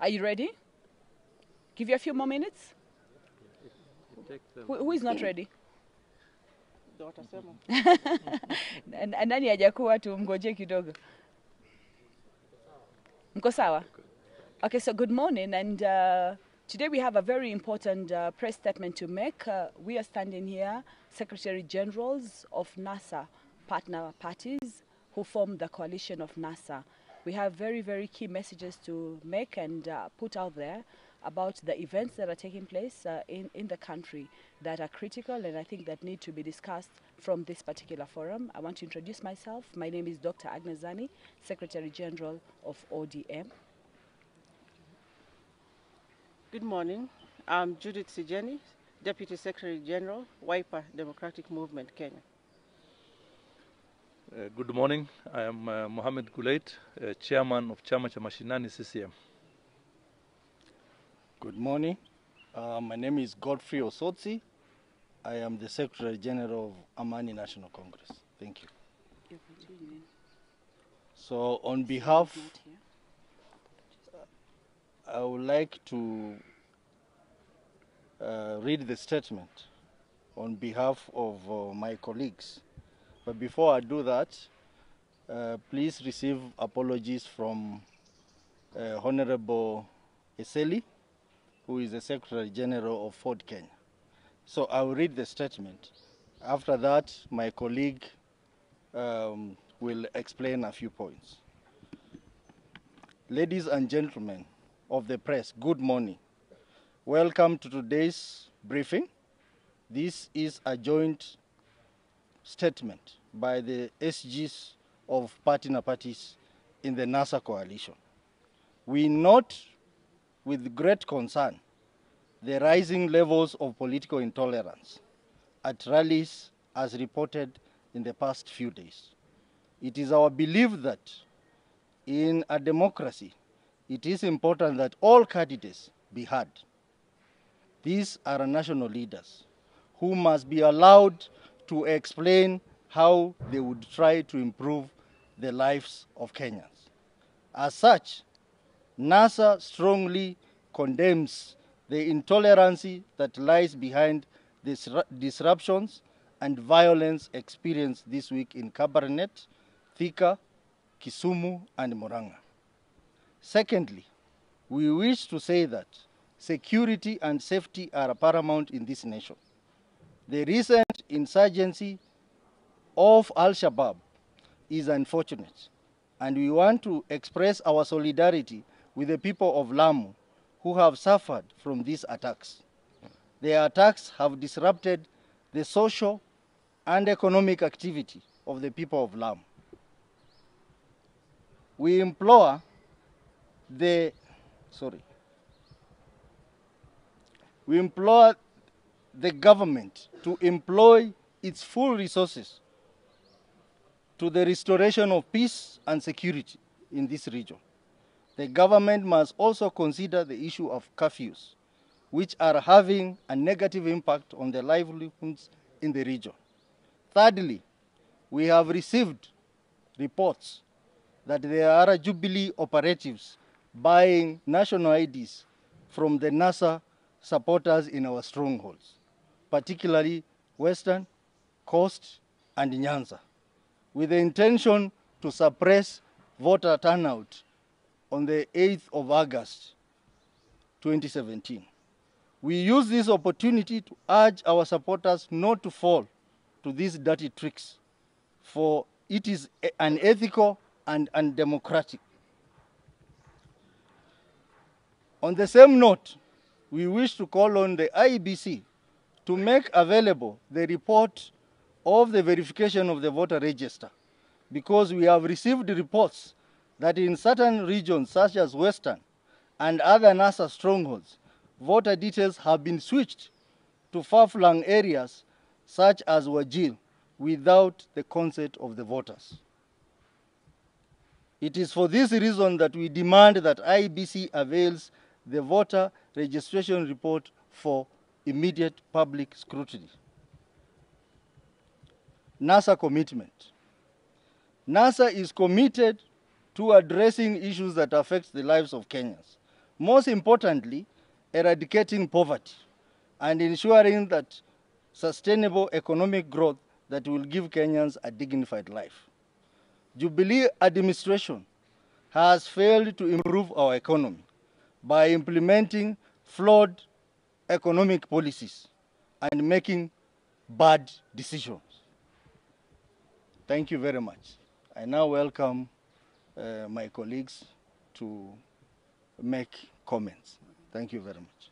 Are you ready? Give you a few more minutes. Who is not ready? Nani hajakuwa tumngoje kidogo. Mko sawa? Okay, so good morning, and today we have a very important press statement to make. We are standing here, Secretary Generals of NASA partner parties who form the coalition of NASA. We have very, very key messages to make and put out there about the events that are taking place in the country that are critical and I think that need to be discussed from this particular forum. I want to introduce myself. My name is Dr. Agnes Zani, Secretary General of ODM. Good morning. I'm Judith Sijeni, Deputy Secretary General, Wiper Democratic Movement, Kenya. Good morning. I am Mohamed Gulait, Chairman of Chama cha Mashinani CCM. Good morning. My name is Godfrey Osotsi. I am the Secretary General of Amani National Congress. Thank you. So on behalf, I would like to read the statement on behalf of my colleagues. But before I do that, please receive apologies from Honorable Eseli, who is the Secretary General of Ford Kenya. So I will read the statement. After that, my colleague will explain a few points. Ladies and gentlemen of the press, good morning. Welcome to today's briefing. This is a joint statement by the SGs of partner parties in the NASA coalition. We note with great concern the rising levels of political intolerance at rallies as reported in the past few days. It is our belief that in a democracy, it is important that all candidates be heard. These are national leaders who must be allowed to explain how they would try to improve the lives of Kenyans. As such, NASA strongly condemns the intolerance that lies behind the disruptions and violence experienced this week in Kabarnet, Thika, Kisumu, and Murang'a. Secondly, we wish to say that security and safety are paramount in this nation. The recent insurgency of Al-Shabaab is unfortunate, and we want to express our solidarity with the people of Lamu who have suffered from these attacks. The attacks have disrupted the social and economic activity of the people of Lamu. We implore the government to employ its full resources to the restoration of peace and security in this region. The government must also consider the issue of curfews, which are having a negative impact on the livelihoods in the region. Thirdly, we have received reports that there are Jubilee operatives buying national IDs from the NASA supporters in our strongholds, particularly Western, Coast, and Nyanza, with the intention to suppress voter turnout on the 8th of August, 2017. We use this opportunity to urge our supporters not to fall to these dirty tricks, for it is unethical and undemocratic. On the same note, we wish to call on the IEBC to make available the report of the verification of the voter register, because we have received reports that in certain regions such as Western and other NASA strongholds, voter details have been switched to far-flung areas such as Wajir without the consent of the voters. It is for this reason that we demand that IEBC avails the voter registration report for immediate public scrutiny. NASA commitment. NASA is committed to addressing issues that affect the lives of Kenyans, Most importantly, eradicating poverty and ensuring that sustainable economic growth that will give Kenyans a dignified life. Jubilee administration has failed to improve our economy by implementing flawed economic policies and making bad decisions. Thank you very much. I now welcome my colleagues to make comments. Thank you very much.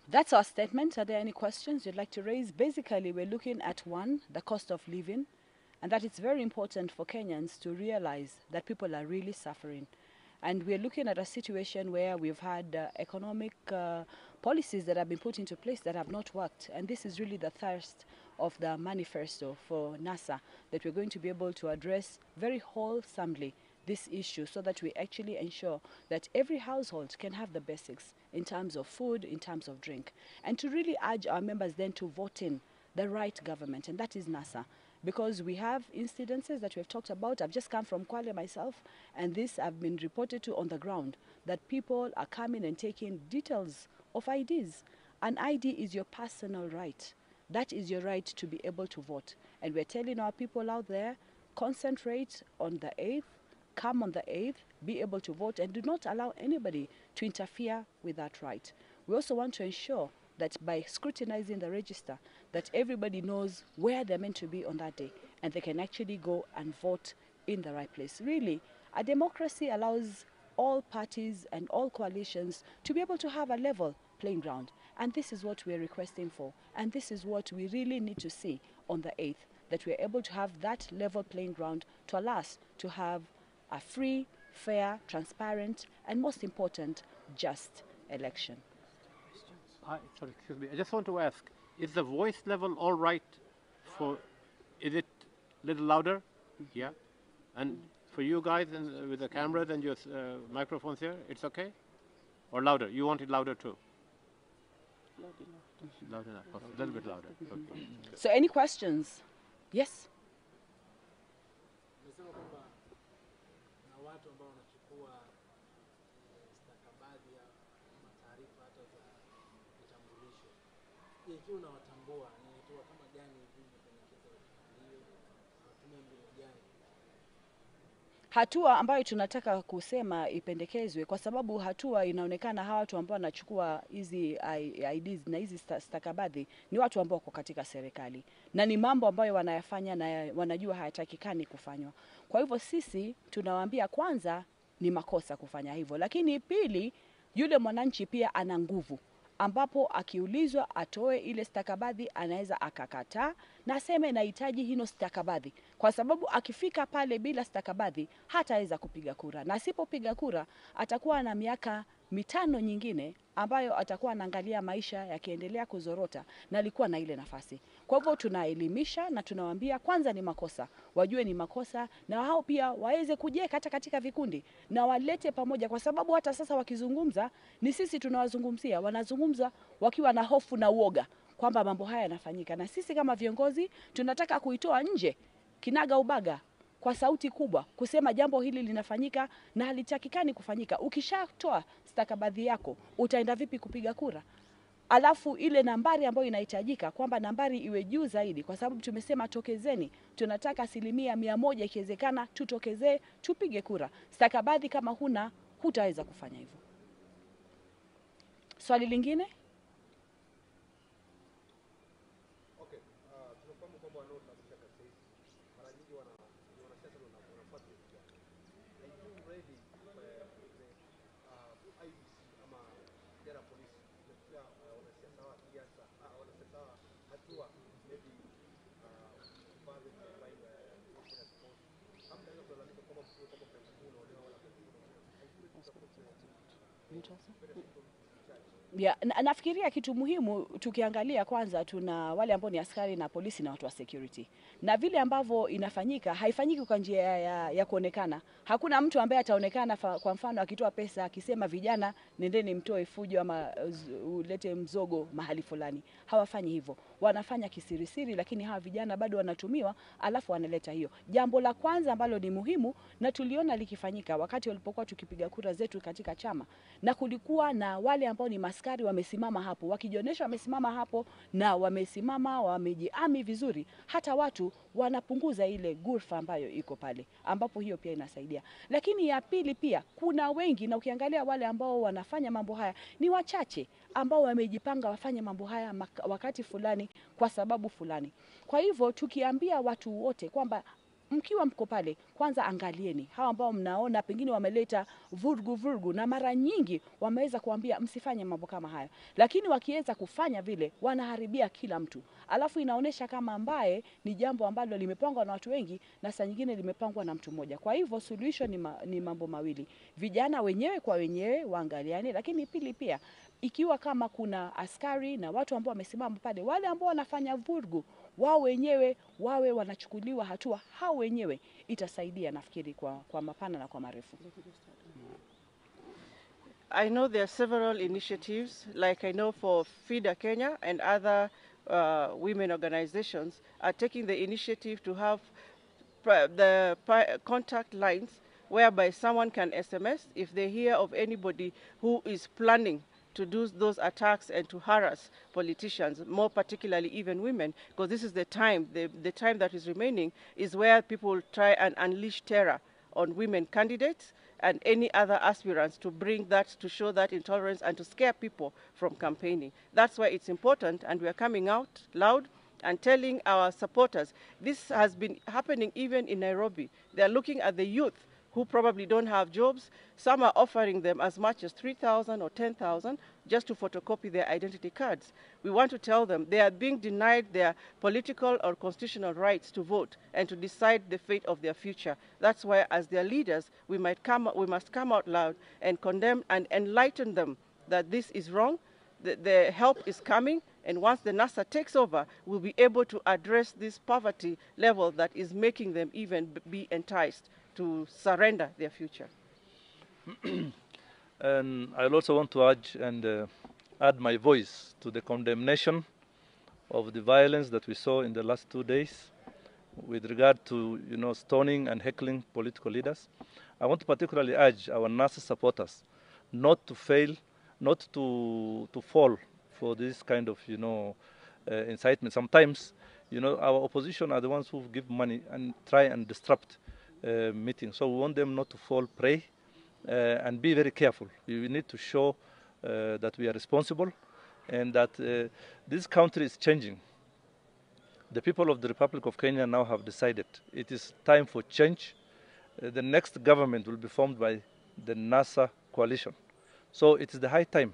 That's our statement. Are there any questions you'd like to raise? Basically, we're looking at one, the cost of living, and that it's very important for Kenyans to realize that people are really suffering. And we're looking at a situation where we've had economic policies that have been put into place that have not worked. And this is really the thirst of the manifesto for NASA, that we're going to be able to address very wholesomely this issue so that we actually ensure that every household can have the basics in terms of food, in terms of drink. And to really urge our members then to vote in the right government, and that is NASA. Because we have incidences that we've talked about. I've just come from Kwale myself, and this have been reported to on the ground, that people are coming and taking details of IDs. An ID is your personal right. That is your right to be able to vote. And we're telling our people out there, concentrate on the 8th, come on the 8th, be able to vote, and do not allow anybody to interfere with that right. We also want to ensure that by scrutinizing the register, that everybody knows where they're meant to be on that day, and they can actually go and vote in the right place. Really, a democracy allows all parties and all coalitions to be able to have a level playing ground. And this is what we're requesting for. And this is what we really need to see on the 8th, that we're able to have that level playing ground to allow us to have a free, fair, transparent, and most important, just election. Sorry, excuse me. I just want to ask, is the voice level all right for, is it a little louder? Yeah. And for you guys and with the cameras and your microphones here, it's okay? Or louder? You want it louder too? Loud enough. A little bit louder. Okay. So any questions? Yes? Ikiwa unawatambua ni hatua kama gani hivi imependekeza hiyo tume mbinu gani? Hatua ambayo tunataka kusema ipendekezwe, kwa sababu hatua inaonekana hawa watu ambao wanachukua hizi IDs na hizi stakabadhi ni watu ambao wako katika serikali, na ni mambo ambayo wanayafanya na wanajua hayatakikani kufanywa. Kwa hivyo sisi tunawaambia kwanza ni makosa kufanya hivyo, lakini pili, yule mwananchi pia ana nguvu, ambapo akiulizwa atoe ile stakabadhi anaweza akakataa na aseme nahitaji hino stakabadhi, kwa sababu akifika pale bila stakabadhi hataweza kupiga kura, na asipopiga kura atakuwa na miaka 5 nyingine ambayo atakuwa anaangalia maisha yakiendelea kuzorota, na alikuwa na ile nafasi. Kwa hivyo tunaelimisha na tunawaambia kwanza ni makosa, wajue ni makosa, na hao pia waweze kujeka hata katika vikundi na walete pamoja, kwa sababu hata sasa wakizungumza ni sisi tunawazungumzia, wanazungumza wakiwa na hofu na uoga kwamba mambo haya yanafanyika, na sisi kama viongozi tunataka kuitoa nje kinaga ubaga kwa sauti kubwa kusema jambo hili linafanyika na halitakikani kufanyika. Ukishatoa stakabadhi yako utaenda vipi kupiga kura? Alafu ile nambari ambayo inahitajika, kwamba nambari iwe juu zaidi, kwa sababu tumesema tokezeni, tunataka 100% ikiwezekana tutokezee tupige kura. Stakabadhi kama huna, hutaweza kufanya hivyo. Swali lingine? Yeah, nafikiria kitu muhimu tukiangalia, kwanza tuna wale ambao ni askari na polisi na watu wa security, na vile ambavyo inafanyika haifanyiki kwa njia ya kuonekana. Hakuna mtu ambaye ataonekana kwa mfano akitoa pesa akisema vijana nendeni mtoe fujo ama ulete mzogo mahali fulani. Hawafanyi hivyo, wanafanya kisirisiri, lakini hawa vijana bado wanatumiwa alafu wanaleta hiyo. Jambo la kwanza ambalo ni muhimu na tuliona likifanyika wakati walipokuwa tukipiga kura zetu katika chama, na kulikuwa na wale ambao ni askari wamesimama hapo wakijionyesha wamesimama hapo na wamesimama wamejiami vizuri, hata watu wanapunguza ile gurfa ambayo iko pale, ambapo hiyo pia inasaidia. Lakini ya pili pia kuna wengi, na ukiangalia wale ambao wanafanya mambo haya ni wachache ambao wamejipanga wafanye mambo haya wakati fulani kwa sababu fulani. Kwa hivyo tukiambia watu wote kwamba mkiwa mko pale, kwanza angalieni hawa ambao mnaona pengine wameleta vurugu, na mara nyingi wameweza kuambia msifanye mambo kama haya, lakini wakiweza kufanya vile wanaharibia kila mtu, alafu inaonesha kama ambaye ni jambo ambalo limepangwa na watu wengi na saa nyingine limepangwa na mtu mmoja. Kwa hivyo solution ni mambo mawili, vijana wenyewe kwa wenyewe waangaliane, lakini pili pia ikiwa kama kuna askari na watu ambao wamesimama pale, wale ambao wanafanya vurugu wao wenyewe wawe wanachukuliwa hatua hao wenyewe, itasaidia nafikiri kwa mapana na kwa marefu. I know there are several initiatives, like I know for FIDA Kenya and other women organizations are taking the initiative to have the contact lines whereby someone can SMS if they hear of anybody who is planning to do those attacks and to harass politicians, more particularly even women, because this is the time, the time that is remaining is where people try and unleash terror on women candidates and any other aspirants to bring that, to show that intolerance and to scare people from campaigning. That's why it's important, and we are coming out loud and telling our supporters. This has been happening even in Nairobi. They are looking at the youth who probably don't have jobs. Some are offering them as much as 3,000 or 10,000 just to photocopy their identity cards. We want to tell them they are being denied their political or constitutional rights to vote and to decide the fate of their future. That's why, as their leaders, we must come out loud and condemn and enlighten them that this is wrong. The help is coming, and once the NASA takes over, we'll be able to address this poverty level that is making them even be enticed to surrender their future. And I also want to add my voice to the condemnation of the violence that we saw in the last 2 days with regard to stoning and heckling political leaders. I want to particularly urge our NASA supporters not to fail, not to fall for this kind of incitement. Sometimes our opposition are the ones who give money and try and disrupt meetings. So we want them not to fall prey and be very careful. We need to show that we are responsible and that this country is changing. The people of the Republic of Kenya now have decided it is time for change. The next government will be formed by the NASA coalition. So it is the high time,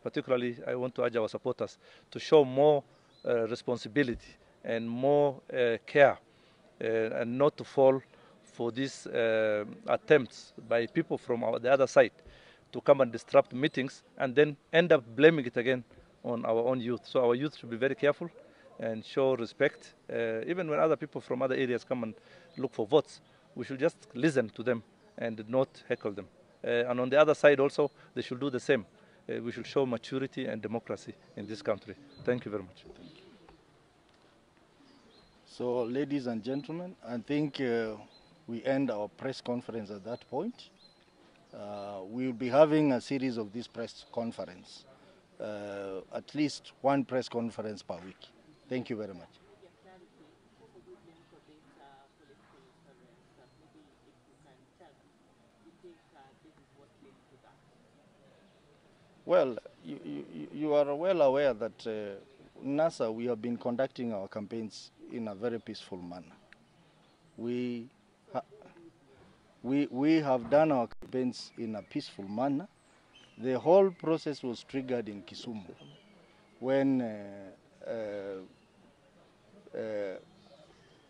particularly I want to urge our supporters to show more responsibility and more care and not to fall for these attempts by people from the other side to come and disrupt meetings and then end up blaming it again on our own youth. So our youth should be very careful and show respect. Even when other people from other areas come and look for votes, we should just listen to them and not heckle them. And on the other side also, they should do the same. We should show maturity and democracy in this country. Thank you very much. So, ladies and gentlemen, I think we end our press conference at that point. We'll be having a series of this press conference, at least one press conference per week. Thank you very much. Well, you are well aware that NASA, we have been conducting our campaigns in a very peaceful manner. We have done our campaigns in a peaceful manner. The whole process was triggered in Kisumu when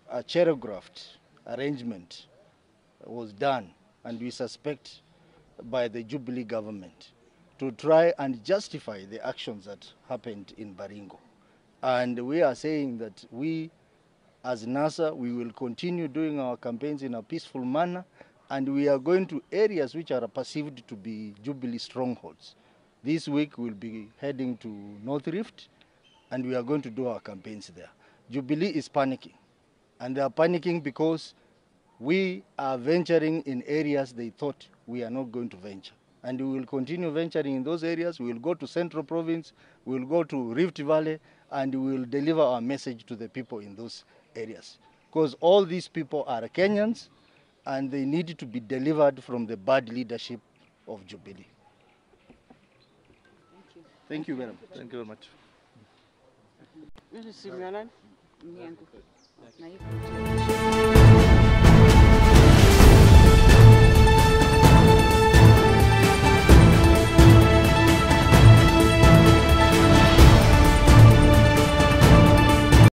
a choreographed arrangement was done, and we suspect by the Jubilee government to try and justify the actions that happened in Baringo. And we are saying that we, as NASA, we will continue doing our campaigns in a peaceful manner, and we are going to areas which are perceived to be Jubilee strongholds. This week we'll be heading to North Rift, and we are going to do our campaigns there. Jubilee is panicking, and they are panicking because we are venturing in areas they thought we are not going to venture. And we will continue venturing in those areas. We will go to Central Province, we will go to Rift Valley, and we will deliver our message to the people in those areas. Because all these people are Kenyans, and they need to be delivered from the bad leadership of Jubilee. Thank you very much. Thank you very much. Mimi si mwanani. Naibu.